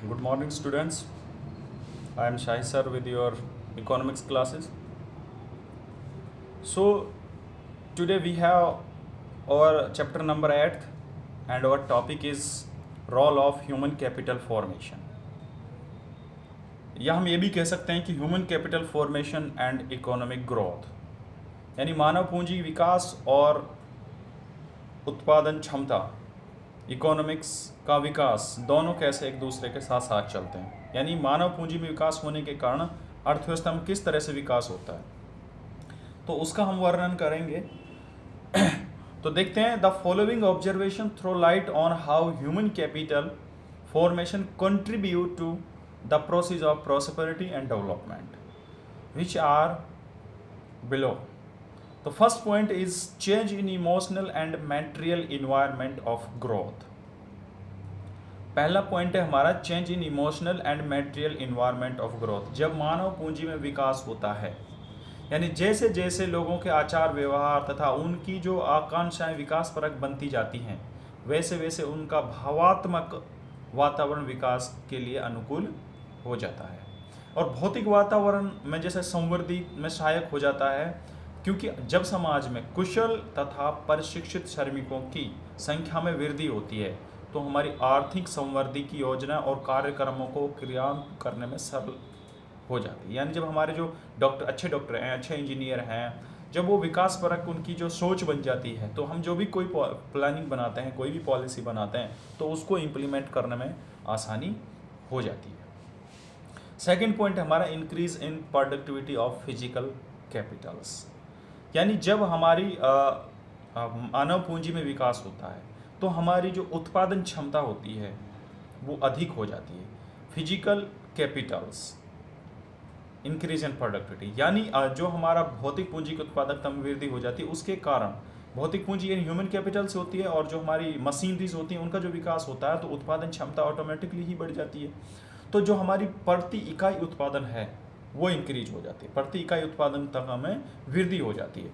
Good morning, students. I am Shahi sir with your economics classes. So, today we have our chapter number 8 and our topic is role of human capital formation. या हम ये भी कह सकते हैं कि human capital formation and economic growth, यानी मानव पूंजी विकास और उत्पादन क्षमता, इकोनॉमिक्स का विकास दोनों कैसे एक दूसरे के साथ साथ चलते हैं। यानी मानव पूंजी में विकास होने के कारण अर्थव्यवस्था में किस तरह से विकास होता है, तो उसका हम वर्णन करेंगे। तो देखते हैं, the following observation throw light on how human capital formation contribute to the process of prosperity and development which are below. तो first point is change in emotional and material environment of growth. पहला point है हमारा change in emotional and material environment of growth. जब मानव पूंजी में विकास होता है, यानी जैसे जैसे लोगों के आचार व्यवहार तथा उनकी जो आकांक्षाएं विकास परक बनती जाती हैं, वैसे वैसे उनका भावात्मक वातावरण विकास के लिए अनुकूल हो जाता है और भौतिक वातावरण में जैसे संवर्धी में सहायक हो जाता है, क्योंकि जब समाज में कुशल तथा प्रशिक्षित श्रमिकों की संख्या में वृद्धि होती है तो हमारी आर्थिक संवर्धी की योजना और कार्यक्रमों को क्रियान्वित करने में सरल हो जाती है। यानी जब हमारे जो अच्छे डॉक्टर हैं, अच्छे इंजीनियर हैं, जब वो विकास परक उनकी जो सोच बन जाती है, तो हम जो भी कोई प्लानिंग बनाते हैं, कोई भी पॉलिसी बनाते हैं, तो उसको इम्प्लीमेंट करने में आसानी हो जाती है। सेकेंड पॉइंट हमारा increase in productivity of physical Capitals. यानी जब हमारी मानव पूंजी में विकास होता है तो हमारी जो उत्पादन क्षमता होती है वो अधिक हो जाती है। Physical Capitals increase in productivity, यानी जो हमारा भौतिक पूंजी की उत्पादकता में वृद्धि हो जाती है, उसके कारण भौतिक पूंजी यानी ह्यूमन कैपिटल से होती है और जो हमारी मशीनरीज होती हैं उनका जो विकास होता है तो उत्पादन क्षमता ऑटोमेटिकली ही बढ़ जाती है। तो जो हमारी प्रति इकाई उत्पादन है वो इंक्रीज हो जाती है, प्रति इकाई उत्पादकता में वृद्धि हो जाती है।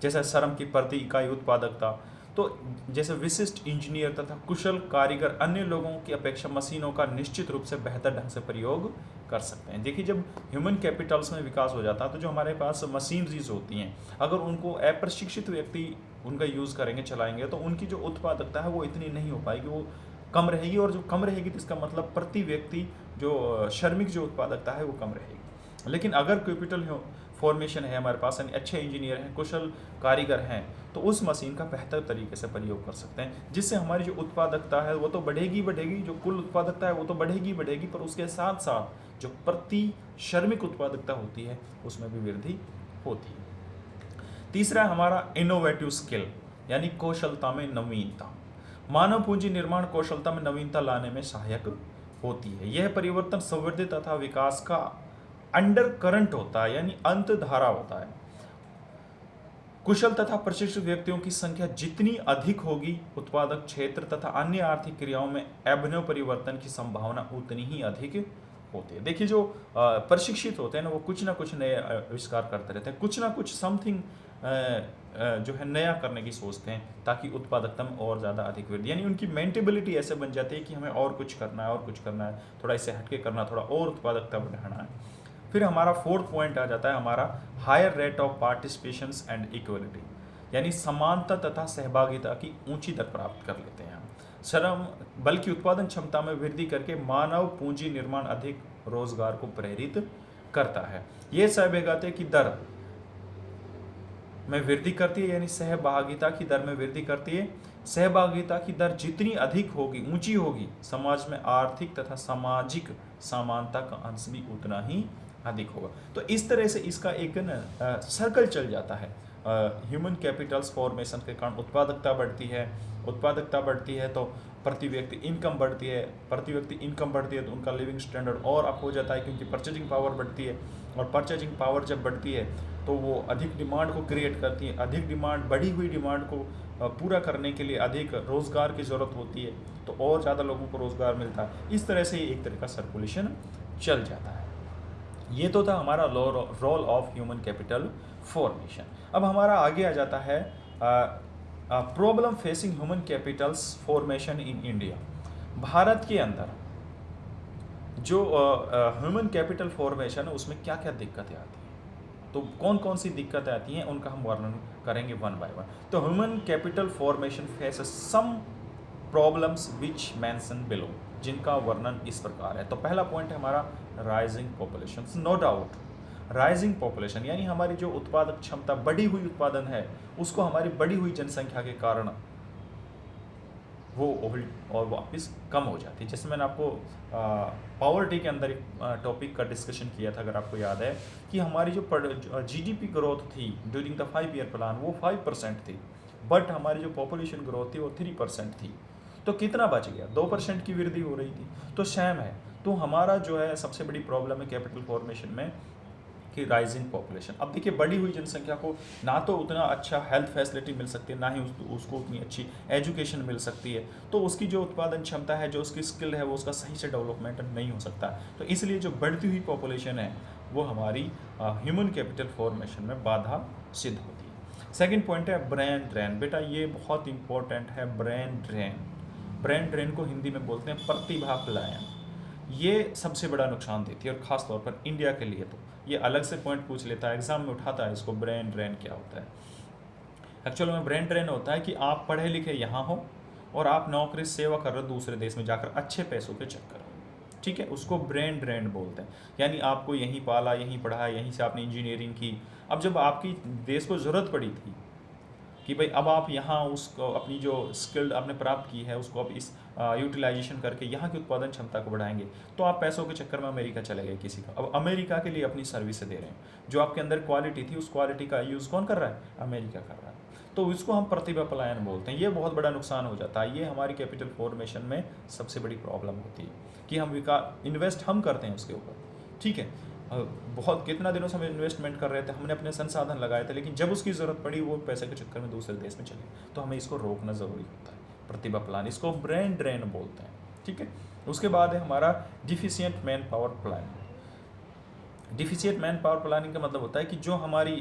जैसे श्रम की प्रति इकाई उत्पादकता, तो जैसे विशिष्ट इंजीनियर तथा कुशल कारीगर अन्य लोगों की अपेक्षा मशीनों का निश्चित रूप से बेहतर ढंग से प्रयोग कर सकते हैं। देखिए, जब ह्यूमन कैपिटल्स में विकास हो जाता है तो जो हमारे पास मशीनरीज होती हैं, अगर उनको अप्रशिक्षित व्यक्ति उनका यूज़ करेंगे, चलाएंगे, तो उनकी जो उत्पादकता है वो इतनी नहीं हो पाएगी, वो कम रहेगी। और जो कम रहेगी तो इसका मतलब प्रति व्यक्ति जो श्रमिक जो उत्पादकता है वो कम रहेगी। लेकिन अगर कैपिटल फॉर्मेशन है हमारे पास, यानी अच्छे इंजीनियर हैं, कुशल कारीगर हैं, तो उस मशीन का बेहतर तरीके से प्रयोग कर सकते हैं, जिससे हमारी जो उत्पादकता है वो तो बढ़ेगी बढ़ेगी, जो कुल उत्पादकता है वो तो बढ़ेगी बढ़ेगी, पर उसके साथ साथ जो प्रति श्रमिक उत्पादकता होती है उसमें भी वृद्धि होती है। तीसरा हमारा इनोवेटिव स्किल, यानी कौशलता में नवीनता। मानव पूंजी निर्माण कौशलता में नवीनता लाने में सहायक होती है। यह परिवर्तन संवर्धित तथा विकास का अंडर करंट होता है, यानी अंत धारा होता है। कुशल तथा प्रशिक्षित व्यक्तियों की संख्या जितनी अधिक होगी, उत्पादक क्षेत्र तथा अन्य आर्थिक क्रियाओं में अभिनव परिवर्तन की संभावना उतनी ही अधिक होती है। देखिए, जो प्रशिक्षित होते हैं ना, वो कुछ ना कुछ नए आविष्कार करते रहते हैं, कुछ ना कुछ समथिंग जो है नया करने की सोचते हैं, ताकि उत्पादकता में और ज़्यादा अधिक वृद्धि, यानी उनकी मेंटेबिलिटी ऐसे बन जाती है कि हमें और कुछ करना है, और कुछ करना है, थोड़ा इससे हटके करना, थोड़ा और उत्पादकता बढ़ाना है। फिर हमारा फोर्थ पॉइंट आ जाता है हमारा higher rate of participations and equality, यानी समानता तथा सहभागिता की ऊंची दर प्राप्त कर लेते हैं हम। श्रम बल्कि उत्पादन क्षमता में वृद्धि करके मानव पूंजी निर्माण अधिक रोजगार को प्रेरित करता है। ये सहभागिता की दर में वृद्धि करती है, यानी सहभागिता की दर में वृद्धि करती है। सहभागिता की दर जितनी अधिक होगी, ऊंची होगी, समाज में आर्थिक तथा सामाजिक समानता का अंश भी उतना ही अधिक होगा। तो इस तरह से इसका एक सर्कल चल जाता है। ह्यूमन कैपिटल्स फॉर्मेशन के कारण उत्पादकता बढ़ती है, उत्पादकता बढ़ती है तो प्रति व्यक्ति इनकम बढ़ती है, प्रति व्यक्ति इनकम बढ़ती है तो उनका लिविंग स्टैंडर्ड और अप हो जाता है, क्योंकि परचेजिंग पावर बढ़ती है, और परचेजिंग पावर जब बढ़ती है तो वो अधिक डिमांड को क्रिएट करती है। अधिक डिमांड, बढ़ी हुई डिमांड को पूरा करने के लिए अधिक रोज़गार की ज़रूरत होती है, तो और ज़्यादा लोगों को रोज़गार मिलता है। इस तरह से एक तरह का सर्कुलेशन चल जाता है। ये तो था हमारा role of human capital formation. अब हमारा आगे आ जाता है problem facing human capitals formation in India. Bharat के अंदर जो ह्यूमन कैपिटल फॉर्मेशन है उसमें क्या क्या दिक्कतें आती हैं, तो कौन कौन सी दिक्कतें आती हैं उनका हम वर्णन करेंगे वन बाय वन। तो human capital formation faces some problems which mention below, जिनका वर्णन इस प्रकार है। तो पहला पॉइंट है हमारा rising population. No doubt rising population यानी हमारी जो उत्पादक क्षमता बढ़ी हुई उत्पादन है उसको हमारी बढ़ी हुई जनसंख्या के कारण वो ओल्ड और वापस कम हो जाती है। जैसे मैंने आपको पॉवर्टी के अंदर एक टॉपिक का डिस्कशन किया था, अगर आपको याद है, कि हमारी जो जीडीपी ग्रोथ थी ड्यूरिंग द 5 ईयर प्लान वो 5% थी, बट हमारी जो पॉपुलेशन ग्रोथ थी वो 3% थी। तो कितना बच गया? 2% की वृद्धि हो रही थी। तो सेम है। तो हमारा जो है सबसे बड़ी प्रॉब्लम है कैपिटल फॉर्मेशन में कि राइजिंग पॉपुलेशन। अब देखिए बढ़ी हुई जनसंख्या को ना तो उतना अच्छा हेल्थ फैसिलिटी मिल सकती है, ना ही उसको उतनी अच्छी एजुकेशन मिल सकती है, तो उसकी जो उत्पादन क्षमता है, जो उसकी स्किल है, वो उसका सही से डेवलपमेंट नहीं हो सकता। तो इसलिए जो बढ़ती हुई पॉपुलेशन है वो हमारी ह्यूमन कैपिटल फॉर्मेशन में बाधा सिद्ध होती है। सेकेंड पॉइंट है ब्रेन ड्रेन। बेटा ये बहुत इंपॉर्टेंट है, ब्रेन ड्रेन। ब्रेन ड्रेन को हिंदी में बोलते हैं प्रतिभा पलायन। ये सबसे बड़ा नुकसान देती है, और ख़ास तौर पर इंडिया के लिए तो ये अलग से पॉइंट पूछ लेता है, एग्जाम में उठाता है इसको, ब्रेन ड्रेन क्या होता है। एक्चुअल में ब्रेन ड्रेन होता है कि आप पढ़े लिखे यहाँ हो और आप नौकरी सेवा कर रहे हो दूसरे देश में जाकर अच्छे पैसों के चक्कर में, ठीक है, उसको ब्रेन ड्रेन बोलते हैं। यानी आपको यहीं पाला, यहीं पढ़ाया, यहीं से आपने इंजीनियरिंग की। अब जब आपकी देश को ज़रूरत पड़ी थी कि भाई अब आप यहाँ उसको अपनी जो स्किल्ड आपने प्राप्त की है उसको अब इस यूटिलाइजेशन करके यहाँ की उत्पादन क्षमता को बढ़ाएंगे, तो आप पैसों के चक्कर में अमेरिका चले गए किसी का। अब अमेरिका के लिए अपनी सर्विसें दे रहे हैं, जो आपके अंदर क्वालिटी थी उस क्वालिटी का यूज़ कौन कर रहा है? अमेरिका कर रहा है। तो इसको हम प्रतिभा पलायन बोलते हैं। ये बहुत बड़ा नुकसान हो जाता है। ये हमारी कैपिटल फॉर्मेशन में सबसे बड़ी प्रॉब्लम होती है कि हम इन्वेस्ट हम करते हैं उसके ऊपर, ठीक है, बहुत कितना दिनों से हम इन्वेस्टमेंट कर रहे थे, हमने अपने संसाधन लगाए थे, लेकिन जब उसकी ज़रूरत पड़ी वो पैसे के चक्कर में दूसरे देश में चले। तो हमें इसको रोकना ज़रूरी होता है। प्रतिभा प्लान, इसको ब्रेन ड्रेन बोलते हैं, ठीक है। उसके बाद है हमारा deficient man power planning. Deficient man power planning का मतलब होता है कि जो हमारी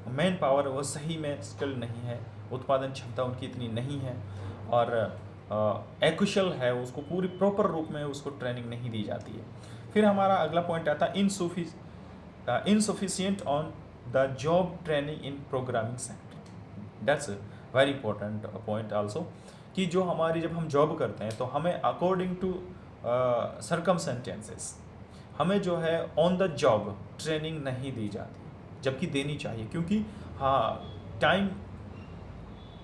मैन पावर है वो सही में स्किल्ड नहीं है, उत्पादन क्षमता उनकी इतनी नहीं है, और एक्युशल है, उसको पूरी प्रॉपर रूप में उसको ट्रेनिंग नहीं दी जाती है। फिर हमारा अगला पॉइंट आता है insufficient on the job training in programming sector. That's very important point also, कि जो हमारी जब हम जॉब करते हैं तो हमें अकॉर्डिंग टू सर्कमस्टेंसेस हमें जो है ऑन द जॉब ट्रेनिंग नहीं दी जाती, जबकि देनी चाहिए, क्योंकि हाँ टाइम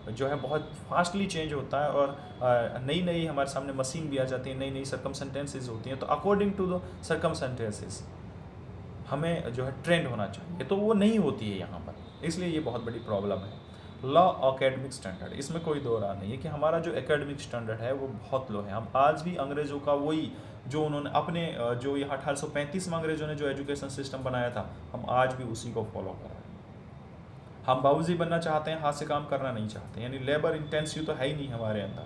जो है बहुत फास्टली चेंज होता है और नई नई हमारे सामने मशीन भी आ जाती है, नई नई सर्कमस्टेंसेस होती हैं। तो अकॉर्डिंग टू द सर्कमस्टेंसेस हमें जो है ट्रेंड होना चाहिए, तो वो नहीं होती है यहाँ पर, इसलिए ये बहुत बड़ी प्रॉब्लम है। लॉ एकेडमिक स्टैंडर्ड, इसमें कोई दो राह नहीं है कि हमारा जो एकेडमिक स्टैंडर्ड है वो बहुत लो है। हम आज भी अंग्रेज़ों का वही जो उन्होंने अपने जो यहाँ 1835 में अंग्रेज़ों ने जो एजुकेशन सिस्टम बनाया था, हम आज भी उसी को फॉलो कर रहे हैं। हम बाबूजी बनना चाहते हैं, हाथ से काम करना नहीं चाहते, यानी लेबर इंटेंसिव तो है ही नहीं हमारे अंदर,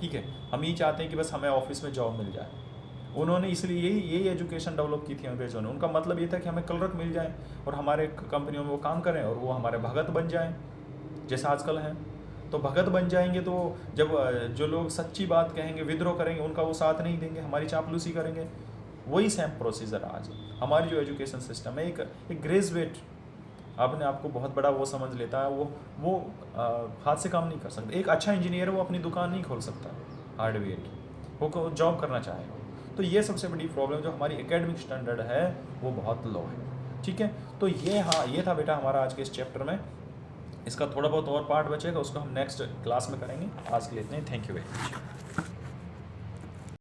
ठीक है। हम ये चाहते हैं कि बस हमें ऑफिस में जॉब मिल जाए। उन्होंने इसलिए यही एजुकेशन डेवलप की थी अंग्रेज़ों ने। उनका मतलब ये था कि हमें क्लर्क मिल जाए और हमारे कंपनियों में वो काम करें और वो हमारे भगत बन जाएं, जैसा आजकल हैं। तो भगत बन जाएंगे तो जब जो लोग सच्ची बात कहेंगे, विद्रोह करेंगे, उनका वो साथ नहीं देंगे, हमारी चापलूसी करेंगे। वही सेम प्रोसीजर आज हमारी जो एजुकेशन सिस्टम है, एक ग्रेजुएट अपने आप को बहुत बड़ा वो समझ लेता है, वो हाथ से काम नहीं कर सकता। एक अच्छा इंजीनियर वो अपनी दुकान नहीं खोल सकता हार्डवेयर की, वो जॉब करना चाहेगा। तो ये सबसे बड़ी प्रॉब्लम, जो हमारी एकेडमिक स्टैंडर्ड है वो बहुत लो है, ठीक है। तो ये था बेटा हमारा आज के इस चैप्टर में। इसका थोड़ा बहुत और पार्ट बचेगा, उसको हम नेक्स्ट क्लास में करेंगे। आज के लिए इतने ही। Thank you very much.